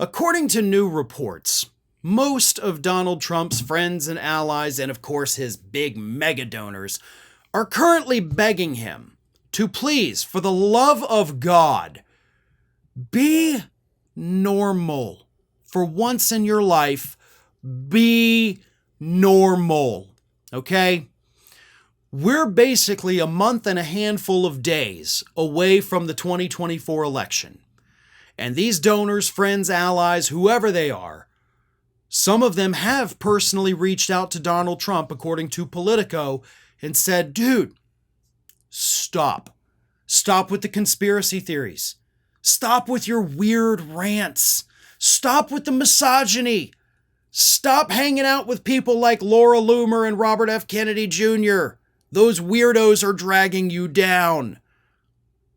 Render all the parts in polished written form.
According to new reports, most of Donald Trump's friends and allies, and of course his big mega donors, are currently begging him to please, for the love of God, be normal. For once in your life, be normal. Okay? We're basically a month and a handful of days away from the 2024 election. And these donors, friends, allies, whoever they are, some of them have personally reached out to Donald Trump, according to Politico, and said, dude, stop. Stop with the conspiracy theories. Stop with your weird rants. Stop with the misogyny. Stop hanging out with people like Laura Loomer and Robert F. Kennedy Jr. Those weirdos are dragging you down.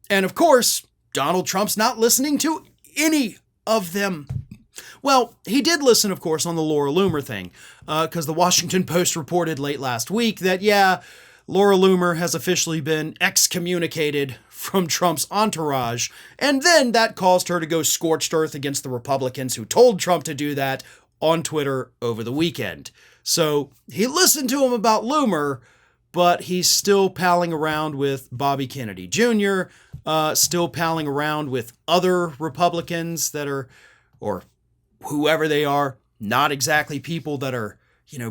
And of course, Donald Trump's not listening to any of them. Well, he did listen, of course, on the Laura Loomer thing, because the Washington Post reported late last week that, yeah, Laura Loomer has officially been excommunicated from Trump's entourage, and then that caused her to go scorched earth against the Republicans who told Trump to do that on Twitter over the weekend. So he listened to him about Loomer, but he's still palling around with Bobby Kennedy Jr., still palling around with other Republicans that are, or whoever they are, not exactly people that are,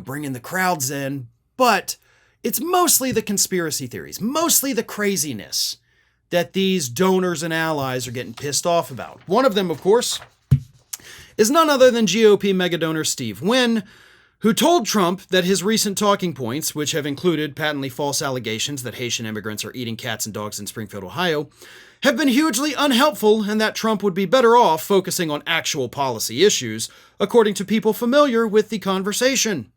bringing the crowds in, but it's mostly the conspiracy theories, mostly the craziness that these donors and allies are getting pissed off about. One of them, of course, is none other than GOP megadonor Steve Wynn, who told Trump that his recent talking points, which have included patently false allegations that Haitian immigrants are eating cats and dogs in Springfield, Ohio, have been hugely unhelpful and that Trump would be better off focusing on actual policy issues, according to people familiar with the conversation.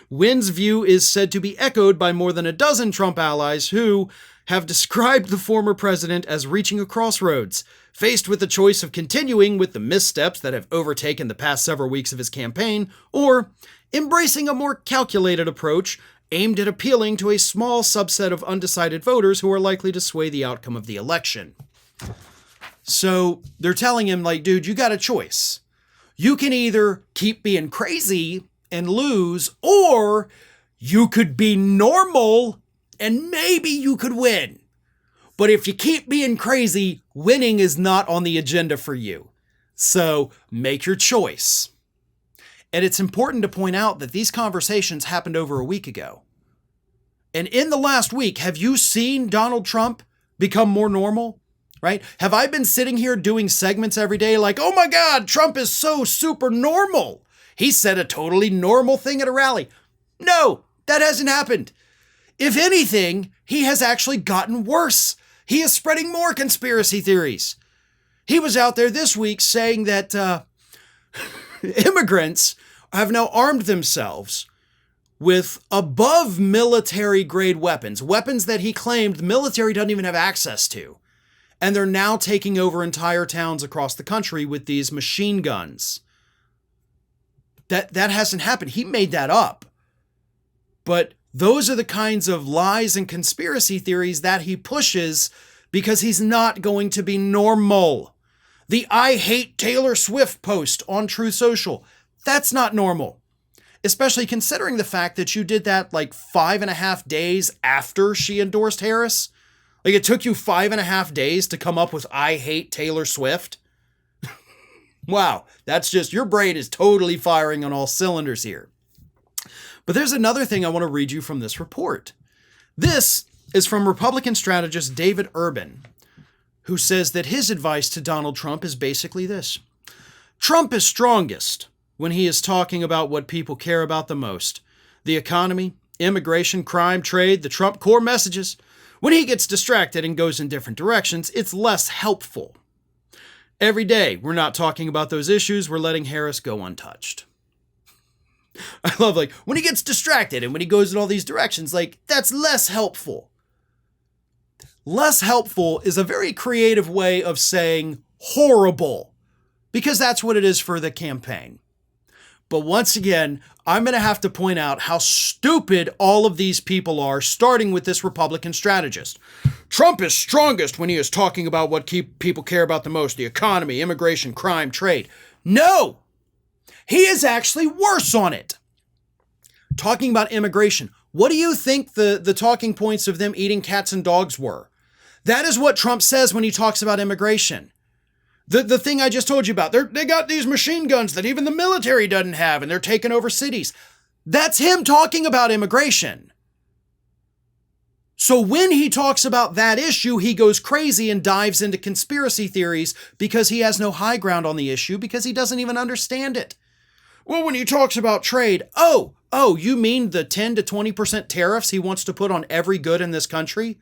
Wynn's view is said to be echoed by more than a dozen Trump allies who have described the former president as reaching a crossroads, faced with the choice of continuing with the missteps that have overtaken the past several weeks of his campaign, or embracing a more calculated approach aimed at appealing to a small subset of undecided voters who are likely to sway the outcome of the election. So they're telling him, dude, you got a choice. You can either keep being crazy and lose, or you could be normal and maybe you could win. But if you keep being crazy, winning is not on the agenda for you. So make your choice. And it's important to point out that these conversations happened over a week ago. And in the last week, have you seen Donald Trump become more normal? Right? Have I been sitting here doing segments every day like, oh my God, Trump is so super normal. He said a totally normal thing at a rally. No, that hasn't happened. If anything, he has actually gotten worse. He is spreading more conspiracy theories. He was out there this week saying that immigrants have now armed themselves with above military grade weapons, weapons that he claimed the military doesn't even have access to. And they're now taking over entire towns across the country with these machine guns. That hasn't happened. He made that up. But those are the kinds of lies and conspiracy theories that he pushes because he's not going to be normal. The I hate Taylor Swift post on Truth Social, that's not normal. Especially considering the fact that you did that 5.5 days after she endorsed Harris. It took you 5.5 days to come up with I hate Taylor Swift. Wow, that's just, your brain is totally firing on all cylinders here. But there's another thing I want to read you from this report. This is from Republican strategist David Urban, who says that his advice to Donald Trump is basically this. Trump is strongest when he is talking about what people care about the most. The economy, immigration, crime, trade, the Trump core messages. When he gets distracted and goes in different directions, it's less helpful. Every day, we're not talking about those issues. We're letting Harris go untouched. I love, when he gets distracted and when he goes in all these directions, that's less helpful. Less helpful is a very creative way of saying horrible, because that's what it is for the campaign. But once again, I'm going to have to point out how stupid all of these people are, starting with this Republican strategist. Trump is strongest when he is talking about what people care about the most, the economy, immigration, crime, trade. No! He is actually worse on it. Talking about immigration, what do you think the talking points of them eating cats and dogs were? That is what Trump says when he talks about immigration. The thing I just told you about, they got these machine guns that even the military doesn't have, and they're taking over cities. That's him talking about immigration. So when he talks about that issue, he goes crazy and dives into conspiracy theories because he has no high ground on the issue because he doesn't even understand it. Well, when he talks about trade, oh, you mean the 10 to 20% tariffs he wants to put on every good in this country?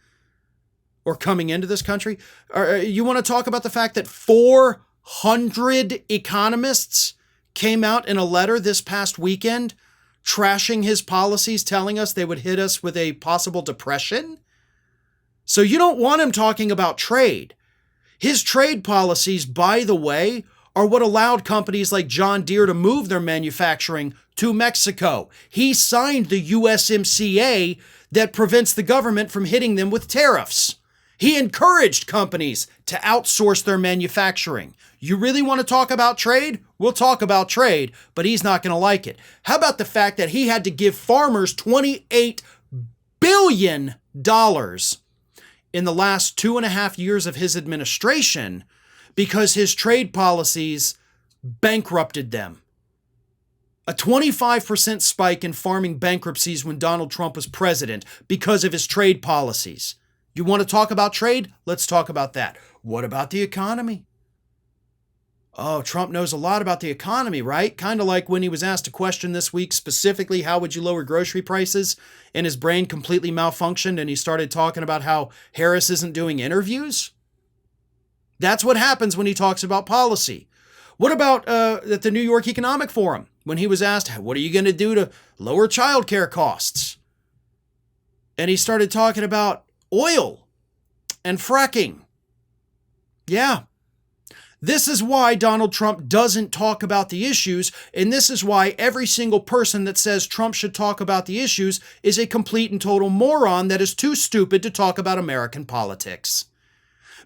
Or coming into this country? You want to talk about the fact that 400 economists came out in a letter this past weekend trashing his policies, telling us they would hit us with a possible depression? So you don't want him talking about trade. His trade policies, by the way, are what allowed companies like John Deere to move their manufacturing to Mexico. He signed the USMCA that prevents the government from hitting them with tariffs. He encouraged companies to outsource their manufacturing. You really want to talk about trade? We'll talk about trade, but he's not going to like it. How about the fact that he had to give farmers $28 billion in the last 2.5 years of his administration because his trade policies bankrupted them? A 25% spike in farming bankruptcies when Donald Trump was president because of his trade policies. You want to talk about trade? Let's talk about that. What about the economy? Oh, Trump knows a lot about the economy, right? Kind of like when he was asked a question this week, specifically, how would you lower grocery prices? And his brain completely malfunctioned and he started talking about how Harris isn't doing interviews. That's what happens when he talks about policy. What about at the New York Economic Forum, when he was asked, what are you going to do to lower childcare costs? And he started talking about oil and fracking. Yeah. This is why Donald Trump doesn't talk about the issues, and this is why every single person that says Trump should talk about the issues is a complete and total moron that is too stupid to talk about American politics.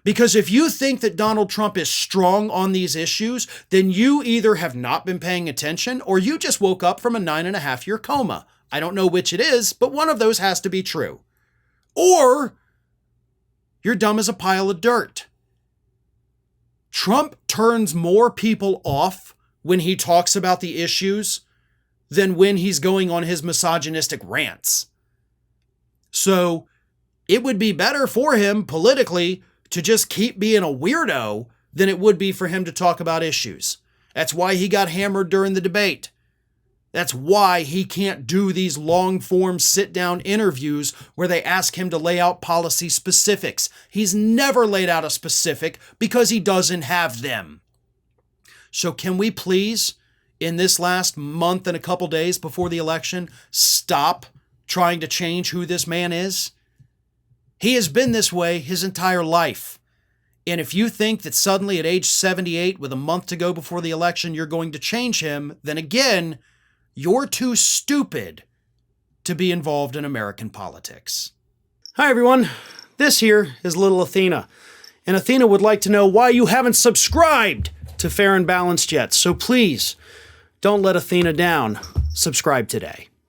Because if you think that Donald Trump is strong on these issues, then you either have not been paying attention or you just woke up from a 9.5-year coma. I don't know which it is, but one of those has to be true. Or you're dumb as a pile of dirt. Trump turns more people off when he talks about the issues than when he's going on his misogynistic rants. So it would be better for him politically to just keep being a weirdo than it would be for him to talk about issues. That's why he got hammered during the debate. That's why he can't do these long-form sit-down interviews where they ask him to lay out policy specifics. He's never laid out a specific because he doesn't have them. So can we please, in this last month and a couple days before the election, stop trying to change who this man is? He has been this way his entire life. And if you think that suddenly at age 78, with a month to go before the election, you're going to change him, then again, you're too stupid to be involved in American politics. Hi, everyone. This here is little Athena. And Athena would like to know why you haven't subscribed to Fair and Balanced yet. So please, don't let Athena down. Subscribe today.